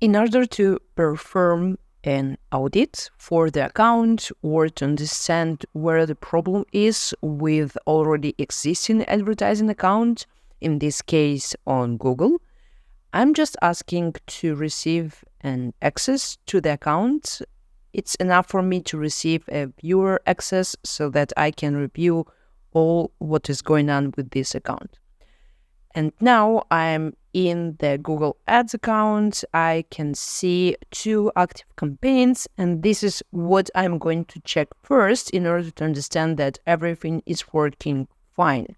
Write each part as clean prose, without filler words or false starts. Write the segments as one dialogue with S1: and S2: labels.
S1: In order to perform an audit for the account or to understand where the problem is with already existing advertising account, in this case on Google, I'm just asking to receive an access to the account. It's enough for me to receive a viewer access so that I can review all what is going on with this account. And now I'm in the Google Ads account. I can see 2 active campaigns, and this is what I'm going to check first in order to understand that everything is working fine.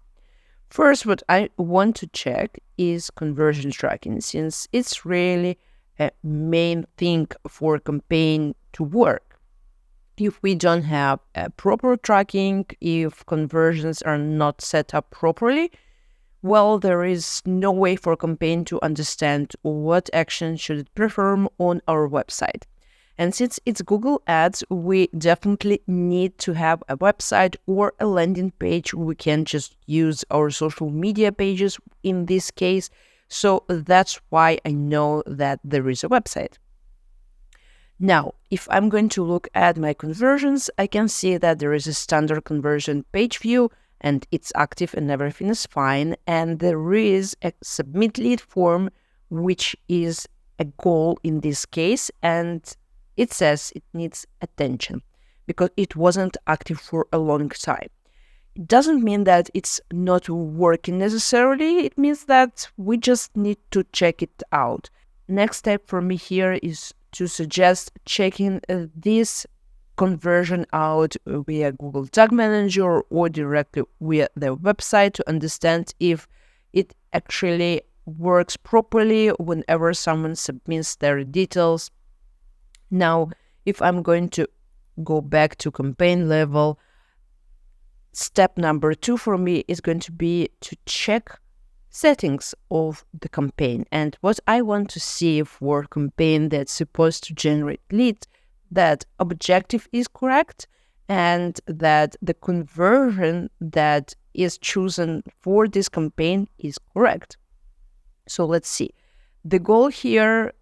S1: First, what I want to check is conversion tracking, since it's really a main thing for a campaign to work. If we don't have a proper tracking, if conversions are not set up properly, well, there is no way for a campaign to understand what action should it perform on our website. And since it's Google Ads, we definitely need to have a website or a landing page. We can just use our social media pages in this case. So that's why I know that there is a website. Now, if I'm going to look at my conversions, I can see that there is a standard conversion page view and it's active and everything is fine. And there is a submit lead form, which is a goal in this case. And it says it needs attention because it wasn't active for a long time. It doesn't mean that it's not working necessarily. It means that we just need to check it out. Next step for me here is to suggest checking this conversion out via Google Tag Manager or directly via the website to understand if it actually works properly whenever someone submits their details. Now, if I'm going to go back to campaign level, step number 2 for me is going to be to check settings of the campaign. And what I want to see for a campaign that's supposed to generate leads, that objective is correct and that the conversion that is chosen for this campaign is correct. So let's see. The goal here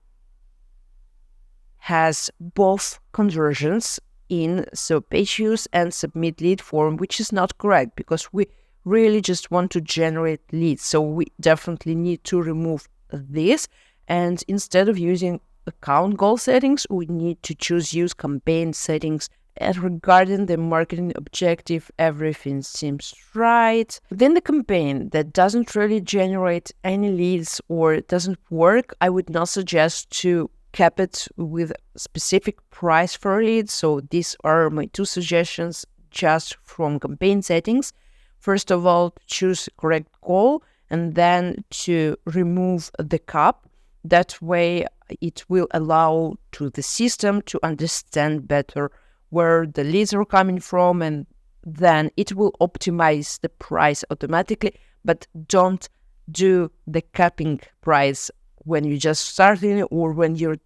S1: has both conversions in so page views and submit lead form, which is not correct because we really just want to generate leads. So we definitely need to remove this, and instead of using account goal settings, we need to use campaign settings. And regarding the marketing objective, everything seems right. Then the campaign that doesn't really generate any leads or doesn't work, I would not suggest to cap it with a specific price for leads. So these are my 2 suggestions just from campaign settings. First of all, choose correct goal and then to remove the cap. That way it will allow to the system to understand better where the leads are coming from, and then it will optimize the price automatically. But don't do the capping price when you just starting or when you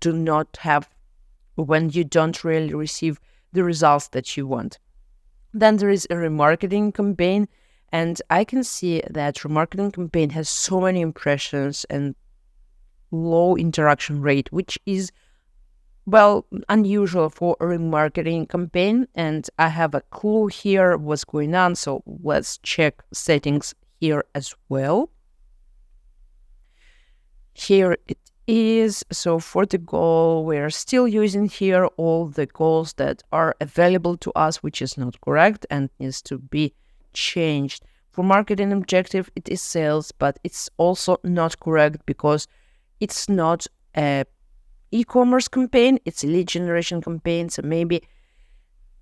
S1: don't really receive the results that you want. Then there is a remarketing campaign, and I can see that remarketing campaign has so many impressions and low interaction rate, which is, well, unusual for a remarketing campaign. And I have a clue here what's going on. So let's check settings here as well. Here it is. So for the goal, we're still using here all the goals that are available to us, which is not correct and needs to be changed. For marketing objective, it is sales, but it's also not correct because it's not a e-commerce campaign, it's a lead generation campaign. So maybe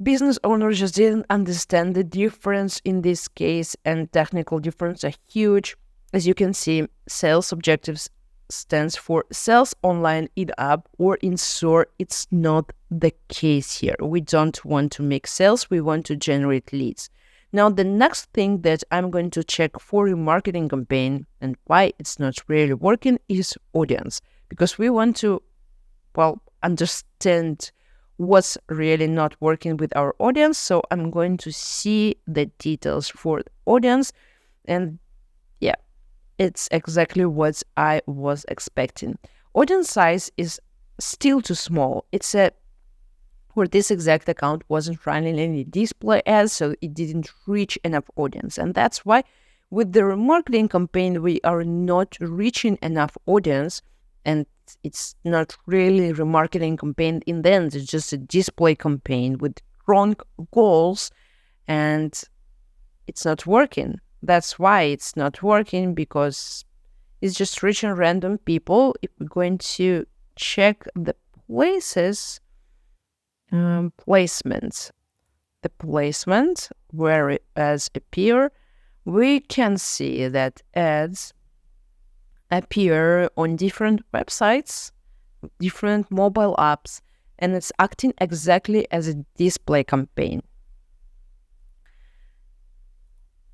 S1: business owners just didn't understand the difference in this case, and technical difference are huge. As you can see, sales objectives stands for sales online, in-app, or in-store. It's not the case here. We don't want to make sales, we want to generate leads. Now, the next thing that I'm going to check for your marketing campaign and why it's not really working is audience, because we want to, understand what's really not working with our audience. So I'm going to see the details for the audience, and it's exactly what I was expecting. Audience size is still too small. It's a for this exact account wasn't running any display ads, so it didn't reach enough audience. And that's why with the remarketing campaign, we are not reaching enough audience, and it's not really a remarketing campaign in the end. It's just a display campaign with wrong goals, and it's not working. That's why it's not working, because it's just reaching random people. If we're going to check the places, placement, the placement where it ads appear, we can see that ads appear on different websites, different mobile apps, and it's acting exactly as a display campaign.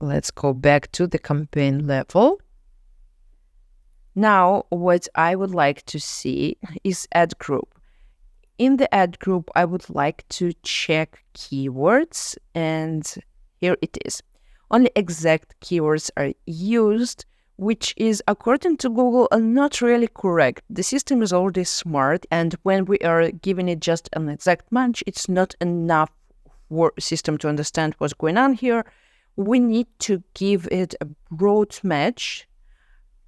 S1: Let's go back to the campaign level. Now, what I would like to see is ad group. In the ad group, I would like to check keywords, and here it is. Only exact keywords are used, which is, according to Google, not really correct. The system is already smart, and when we are giving it just an exact match, it's not enough for the system to understand what's going on here. We need to give it a broad match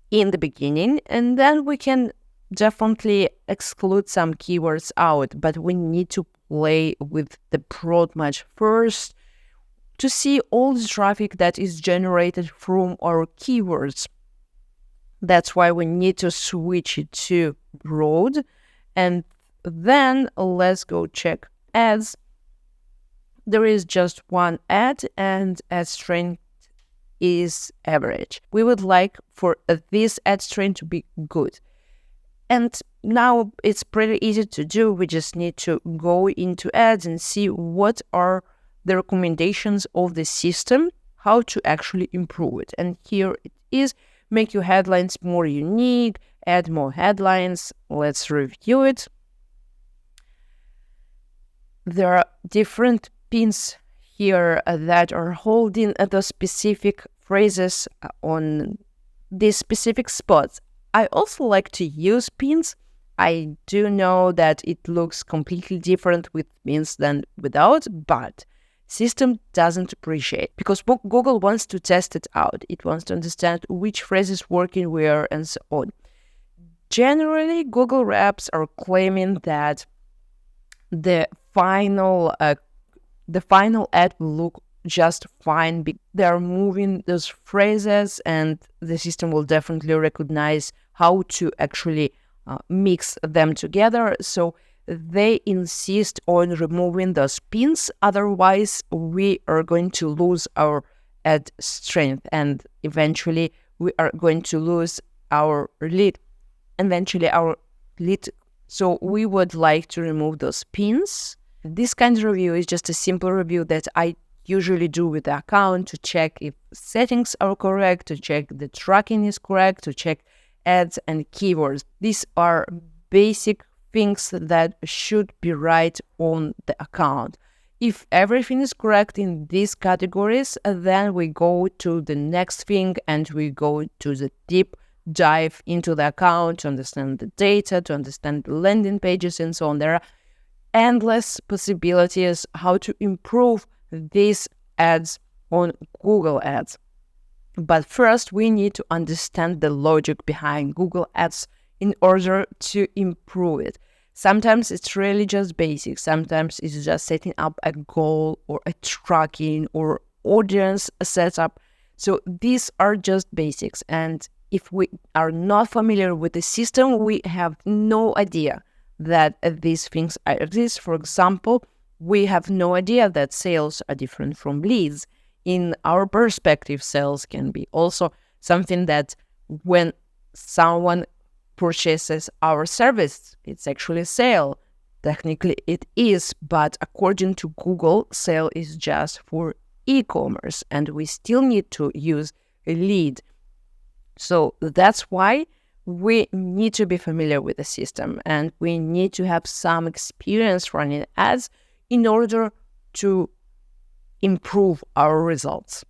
S1: in the beginning, and then we can definitely exclude some keywords out, but we need to play with the broad match first to see all the traffic that is generated from our keywords. That's why we need to switch it to broad, and then let's go check ads. There is just one ad, and ad strength is average. We would like for this ad strength to be good. And now it's pretty easy to do. We just need to go into ads and see what are the recommendations of the system, how to actually improve it. And here it is: make your headlines more unique, add more headlines. Let's review it. There are different pins here that are holding the specific phrases on these specific spots. I also like to use pins. I do know that it looks completely different with pins than without, but system doesn't appreciate, because Google wants to test it out. It wants to understand which phrases working where and so on. Generally, Google reps are claiming that the final ad will look just fine. They are moving those phrases, and the system will definitely recognize how to actually mix them together. So they insist on removing those pins. Otherwise, we are going to lose our ad strength, and eventually we are going to lose our lead. So we would like to remove those pins. This kind of review is just a simple review that I usually do with the account to check if settings are correct, to check the tracking is correct, to check ads and keywords. These are basic things that should be right on the account. If everything is correct in these categories, then we go to the next thing and we go to the deep dive into the account to understand the data, to understand the landing pages and so on. There are endless possibilities how to improve these ads on Google Ads. But first, we need to understand the logic behind Google Ads in order to improve it. Sometimes it's really just basic. Sometimes it's just setting up a goal or a tracking or audience setup. So these are just basics. And if we are not familiar with the system, we have no idea that these things exist. For example, we have no idea that sales are different from leads. In our perspective, sales can be also something that when someone purchases our service, it's actually a sale. Technically it is, but according to Google, sale is just for e-commerce, and we still need to use a lead. So that's why we need to be familiar with the system, and we need to have some experience running ads in order to improve our results.